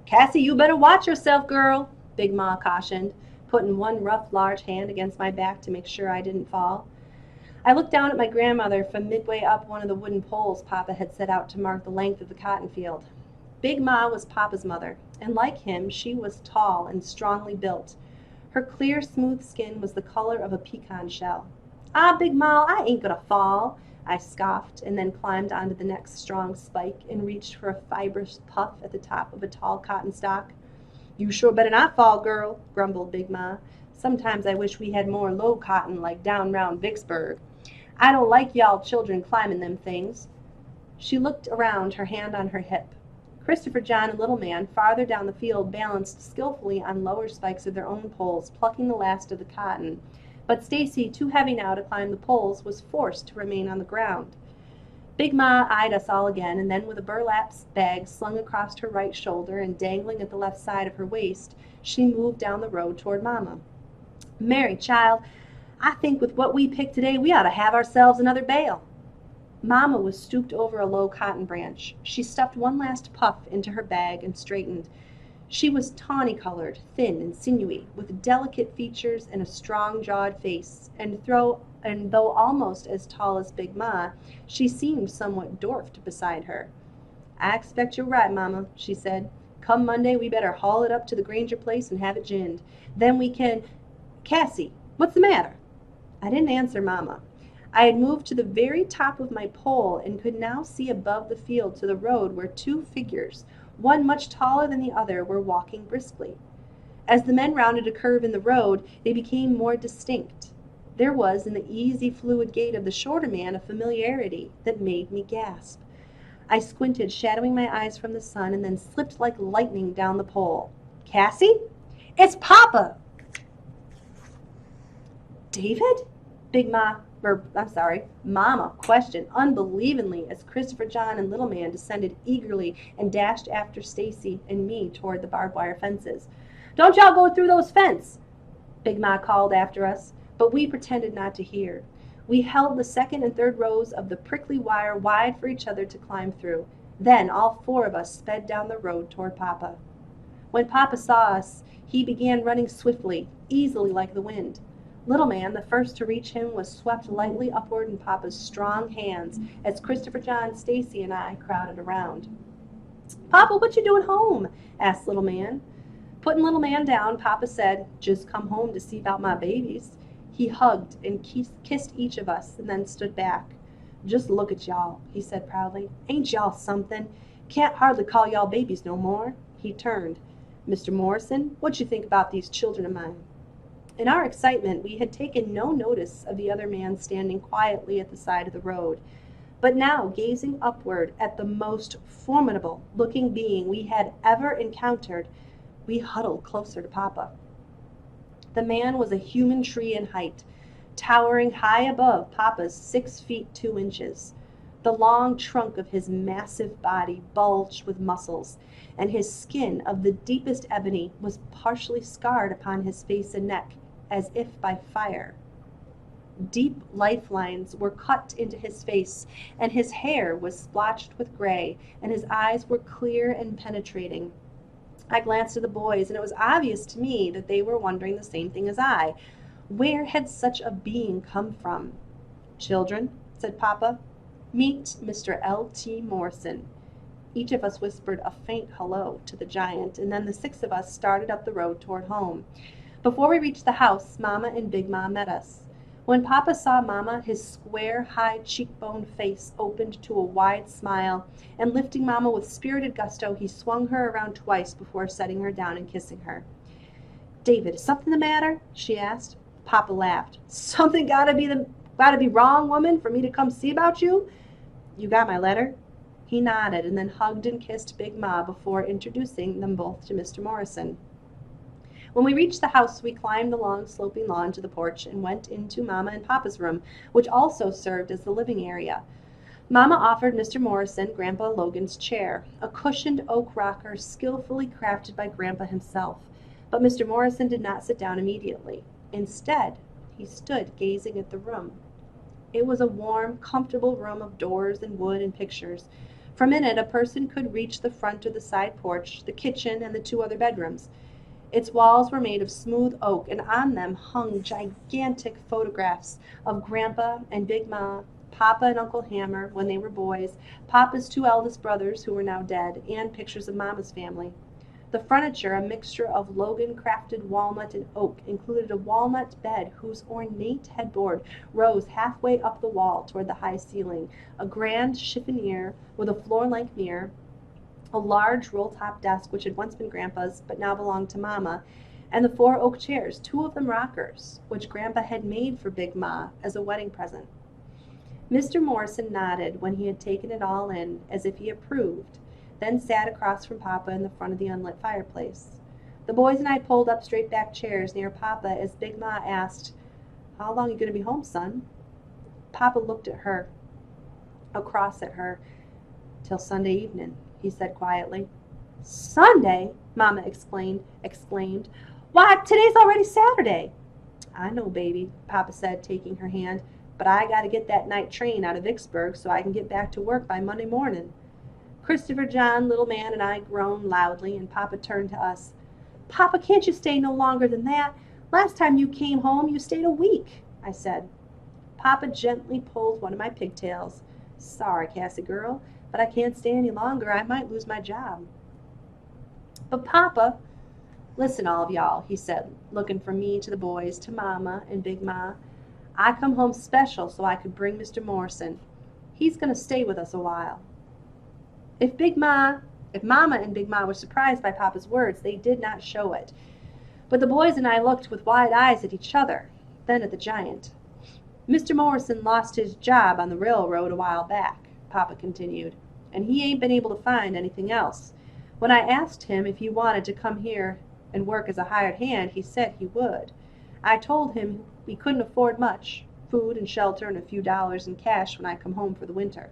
"Cassie, you better watch yourself, girl," Big Ma cautioned, putting one rough, large hand against my back to make sure I didn't fall. I looked down at my grandmother from midway up one of the wooden poles Papa had set out to mark the length of the cotton field. Big Ma was Papa's mother, and like him, she was tall and strongly built. Her clear, smooth skin was the color of a pecan shell. "Ah, Big Ma, I ain't gonna fall," I scoffed, and then climbed onto the next strong spike and reached for a fibrous puff at the top of a tall cotton stalk. "You sure better not fall, girl," grumbled Big Ma. "Sometimes I wish we had more low cotton like down round Vicksburg. I don't like y'all children climbing them things." She looked around, her hand on her hip. Christopher John and Little Man, farther down the field, balanced skillfully on lower spikes of their own poles, plucking the last of the cotton. But Stacy, too heavy now to climb the poles, was forced to remain on the ground. Big Ma eyed us all again, and then with a burlap bag slung across her right shoulder and dangling at the left side of her waist, she moved down the road toward Mama. "Mary, child, I think with what we picked today we ought to have ourselves another bale." Mama was stooped over a low cotton branch. She stuffed one last puff into her bag and straightened. She was tawny-colored, thin and sinewy, with delicate features and a strong-jawed face, and though almost as tall as Big Ma, she seemed somewhat dwarfed beside her. "I expect you're right, Mama," she said. "Come Monday we better haul it up to the Granger place and have it ginned. Then we can— Cassie, what's the matter?" I didn't answer Mama. I had moved to the very top of my pole and could now see above the field to the road where two figures, one much taller than the other, were walking briskly. As the men rounded a curve in the road, they became more distinct. There was in the easy, fluid gait of the shorter man a familiarity that made me gasp. I squinted, shadowing my eyes from the sun, and then slipped like lightning down the pole. "Cassie? It's Papa!" "David?" Mama questioned unbelievingly as Christopher John and Little Man descended eagerly and dashed after Stacy and me toward the barbed wire fences. "Don't y'all go through those fences," Big Ma called after us, but we pretended not to hear. We held the second and third rows of the prickly wire wide for each other to climb through. Then all four of us sped down the road toward Papa. When Papa saw us, he began running swiftly, easily like the wind. Little Man, the first to reach him, was swept lightly upward in Papa's strong hands as Christopher John, Stacy, and I crowded around. "Papa, what you doing home?" asked Little Man. Putting Little Man down, Papa said, "Just come home to see about my babies." He hugged and kissed each of us and then stood back. "Just look at y'all," he said proudly. "Ain't y'all something? Can't hardly call y'all babies no more." He turned. "Mr. Morrison, what you think about these children of mine?" In our excitement, we had taken no notice of the other man standing quietly at the side of the road. But now, gazing upward at the most formidable-looking being we had ever encountered, we huddled closer to Papa. The man was a human tree in height, towering high above Papa's 6 feet 2 inches. The long trunk of his massive body bulged with muscles, and his skin of the deepest ebony was partially scarred upon his face and neck, as if by fire. Deep lifelines were cut into his face, and his hair was splotched with gray, and his eyes were clear and penetrating. I glanced at the boys, and it was obvious to me that they were wondering the same thing as I. Where had such a being come from? "Children," said Papa, "meet Mr. L.T. Morrison." Each of us whispered a faint hello to the giant, and then the 6 of us started up the road toward home. Before we reached the house, Mama and Big Ma met us. When Papa saw Mama, his square, high cheekboned face opened to a wide smile, and lifting Mama with spirited gusto, he swung her around twice before setting her down and kissing her. "David, is something the matter?" she asked. Papa laughed. "Something gotta be wrong, woman, for me to come see about you? You got my letter?" He nodded and then hugged and kissed Big Ma before introducing them both to Mr. Morrison. When we reached the house, we climbed the long sloping lawn to the porch and went into Mama and Papa's room, which also served as the living area. Mama offered Mr. Morrison Grandpa Logan's chair, a cushioned oak rocker skillfully crafted by Grandpa himself. But Mr. Morrison did not sit down immediately. Instead, he stood gazing at the room. It was a warm, comfortable room of doors and wood and pictures. From in it, a person could reach the front or the side porch, the kitchen, and the 2 other bedrooms. Its walls were made of smooth oak, and on them hung gigantic photographs of Grandpa and Big Ma, Papa and Uncle Hammer when they were boys, Papa's 2 eldest brothers who were now dead, and pictures of Mama's family. The furniture, a mixture of Logan-crafted walnut and oak, included a walnut bed whose ornate headboard rose halfway up the wall toward the high ceiling, a grand chiffonier with a floor-length mirror, a large roll-top desk which had once been Grandpa's but now belonged to Mama, and the 4 oak chairs, 2 of them rockers, which Grandpa had made for Big Ma as a wedding present. Mr. Morrison nodded when he had taken it all in, as if he approved, then sat across from Papa in the front of the unlit fireplace. The boys and I pulled up straight-back chairs near Papa as Big Ma asked, "How long are you going to be home, son?" Papa looked at her, across at her. "Till Sunday evening," he said quietly. "Sunday?" Mama exclaimed. "Why, today's already Saturday." "I know, baby," Papa said, taking her hand, "but I got to get that night train out of Vicksburg so I can get back to work by Monday morning." Christopher John, Little Man, and I groaned loudly, and Papa turned to us. "Papa, can't you stay no longer than that? Last time you came home, you stayed a week," I said. Papa gently pulled one of my pigtails. "Sorry, Cassie girl, but I can't stay any longer. I might lose my job." "But Papa—" "Listen, all of y'all," he said, looking from me to the boys, to Mama and Big Ma. "I come home special so I could bring Mr. Morrison. He's going to stay with us a while." If Mama and Big Ma were surprised by Papa's words, they did not show it. But the boys and I looked with wide eyes at each other, then at the giant. "Mr. Morrison lost his job on the railroad a while back," Papa continued, "and he ain't been able to find anything else. When I asked him if he wanted to come here and work as a hired hand, he said he would. I told him we couldn't afford much, food and shelter and a few dollars in cash when I come home for the winter."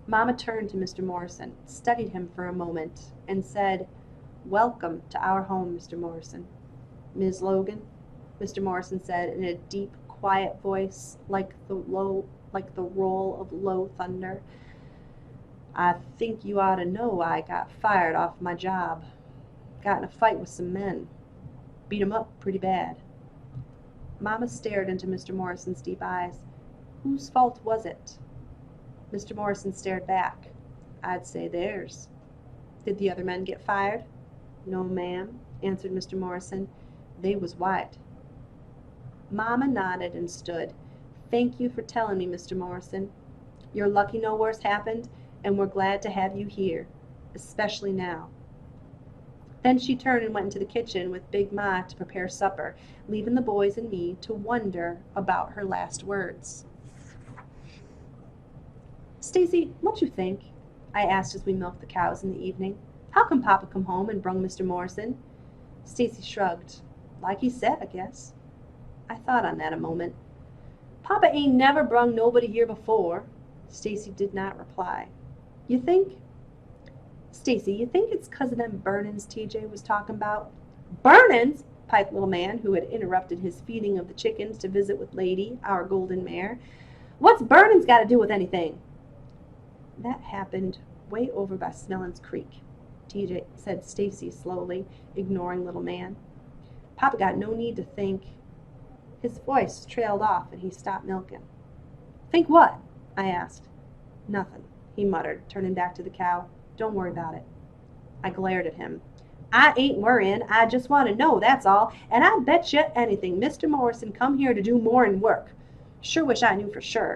Mama turned to Mr. Morrison, studied him for a moment, and said, "Welcome to our home, Mr. Morrison." "Ms. Logan," Mr. Morrison said in a deep, quiet voice like the roll of low thunder, "I think you ought to know I got fired off my job. Got in a fight with some men. Beat 'em up pretty bad." Mama stared into Mr. Morrison's deep eyes. "Whose fault was it?" Mr. Morrison stared back. "I'd say theirs." "Did the other men get fired?" "No, ma'am," answered Mr. Morrison. "They was white." Mama nodded and stood. "Thank you for telling me, Mr. Morrison. You're lucky no worse happened, and we're glad to have you here, especially now." Then she turned and went into the kitchen with Big Ma to prepare supper, leaving the boys and me to wonder about her last words. "Stacy, what you think?" I asked as we milked the cows in the evening. "How come Papa come home and brung Mr. Morrison?" Stacy shrugged. "Like he said, I guess." I thought on that a moment. "Papa ain't never brung nobody here before." Stacy did not reply. "You think?" "Stacy, you think it's 'cause of them burnin's TJ was talking about?" "Burnin's?" piped Little Man, who had interrupted his feeding of the chickens to visit with Lady, our golden mare. "What's burnin's got to do with anything?" "That happened way over by Smellin's Creek," TJ said Stacy slowly, ignoring Little Man. "Papa got no need to think—" His voice trailed off and he stopped milking. "Think what?" I asked. "Nothing," he muttered, turning back to the cow. "Don't worry about it." I glared at him. "I ain't worrying. I just want to know, that's all. And I bet you anything Mr. Morrison come here to do more'n work. Sure wish I knew for sure."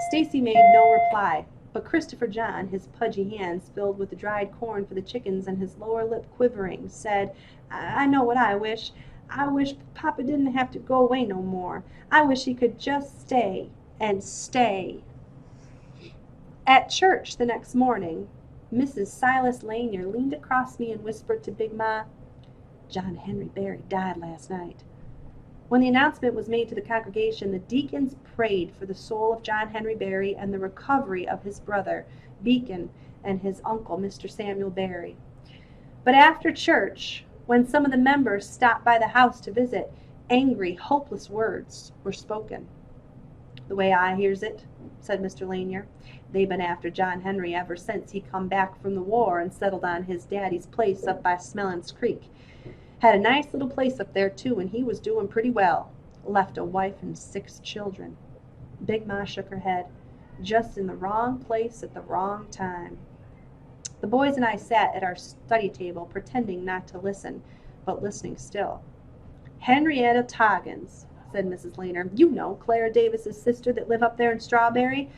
Stacy made no reply, but Christopher John, his pudgy hands filled with the dried corn for the chickens and his lower lip quivering, said, "I know what I wish. I wish Papa didn't have to go away no more. I wish he could just stay and stay." At church the next morning, Mrs. Silas Lanier leaned across me and whispered to Big Ma, "John Henry Berry died last night." When the announcement was made to the congregation, the deacons prayed for the soul of John Henry Berry and the recovery of his brother, Beacon, and his uncle, Mr. Samuel Berry. But after church, when some of the members stopped by the house to visit, angry, hopeless words were spoken. The way I hears it, said Mr. Lanier, they been after John Henry ever since he come back from the war and settled on his daddy's place up by Smellens Creek. Had a nice little place up there, too, and he was doing pretty well. Left a wife and 6 children. Big Ma shook her head. Just in the wrong place at the wrong time. The boys and I sat at our study table, pretending not to listen, but listening still. Henrietta Toggins, said Mrs. Lanier. You know, Clara Davis's sister that live up there in Strawberry?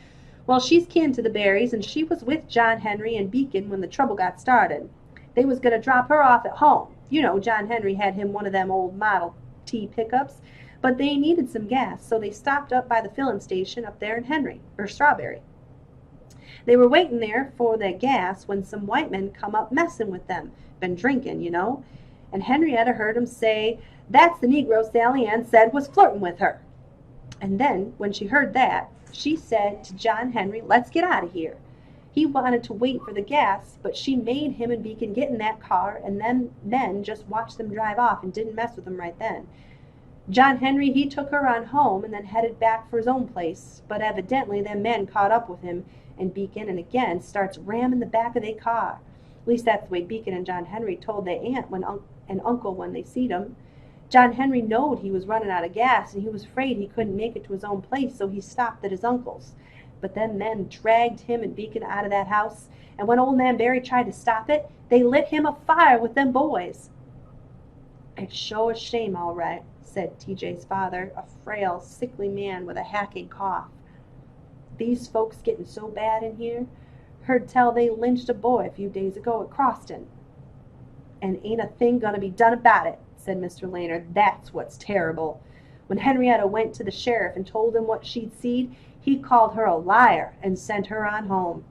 Well, she's kin to the Berries, and she was with John Henry and Beacon when the trouble got started. They was going to drop her off at home. You know, John Henry had him one of them old Model T pickups, but they needed some gas, so they stopped up by the filling station up there in Strawberry. They were waiting there for their gas when some white men come up messing with them. Been drinking, you know. And Henrietta heard 'em say, that's the Negro Sally Ann said was flirting with her. And then, when she heard that, she said to John Henry, let's get out of here. He wanted to wait for the gas, but she made him and Beacon get in that car and then just watched them drive off and didn't mess with them right then. John Henry, he took her on home and then headed back for his own place, but evidently them men caught up with him, and Beacon and again starts ramming the back of their car. At least that's the way Beacon and John Henry told their aunt and uncle when they seed him. John Henry knowed he was running out of gas, and he was afraid he couldn't make it to his own place, so he stopped at his uncle's. But them men dragged him and Beacon out of that house, and when old man Barry tried to stop it, they lit him afire with them boys. It's sure a shame, all right, said TJ's father, a frail, sickly man with a hacking cough. These folks getting so bad in here. Heard tell they lynched a boy a few days ago at Croston. And ain't a thing gonna be done about it, said Mr. Lanier. That's what's terrible. When Henrietta went to the sheriff and told him what she'd seed, he called her a liar and sent her on home.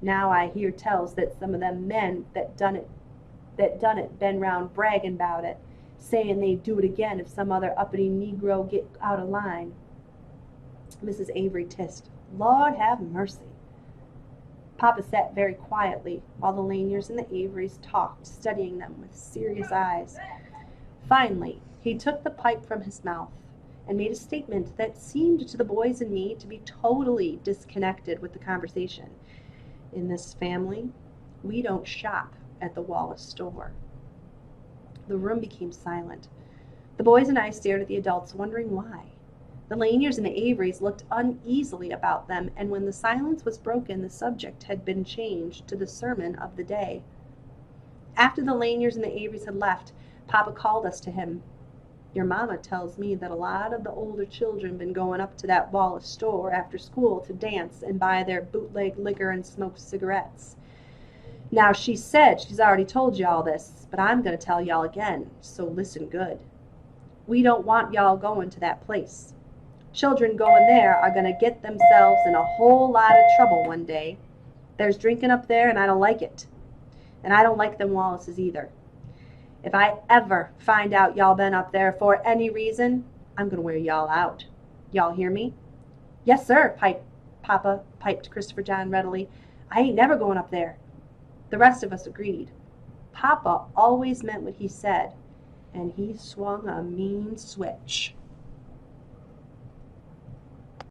Now I hear tells that some of them men that done it been round bragging about it, saying they'd do it again if some other uppity Negro get out of line. Mrs. Avery tissed, Lord have mercy. Papa sat very quietly while the Laniers and the Averys talked, studying them with serious eyes. Finally, he took the pipe from his mouth and made a statement that seemed to the boys and me to be totally disconnected with the conversation. In this family, we don't shop at the Wallace store. The room became silent. The boys and I stared at the adults, wondering why. The Laniers and the Averys looked uneasily about them, and when the silence was broken, the subject had been changed to the sermon of the day. After the Laniers and the Averys had left, Papa called us to him. Your mama tells me that a lot of the older children been going up to that Wallace store after school to dance and buy their bootleg liquor and smoke cigarettes. Now, she said she's already told you all this, but I'm going to tell y'all again, so listen good. We don't want y'all going to that place. Children going there are going to get themselves in a whole lot of trouble one day. There's drinking up there, and I don't like it. And I don't like them Wallaces either. If I ever find out y'all been up there for any reason, I'm going to wear y'all out. Y'all hear me? Yes, sir, piped Christopher John readily. I ain't never going up there. The rest of us agreed. Papa always meant what he said, and he swung a mean switch.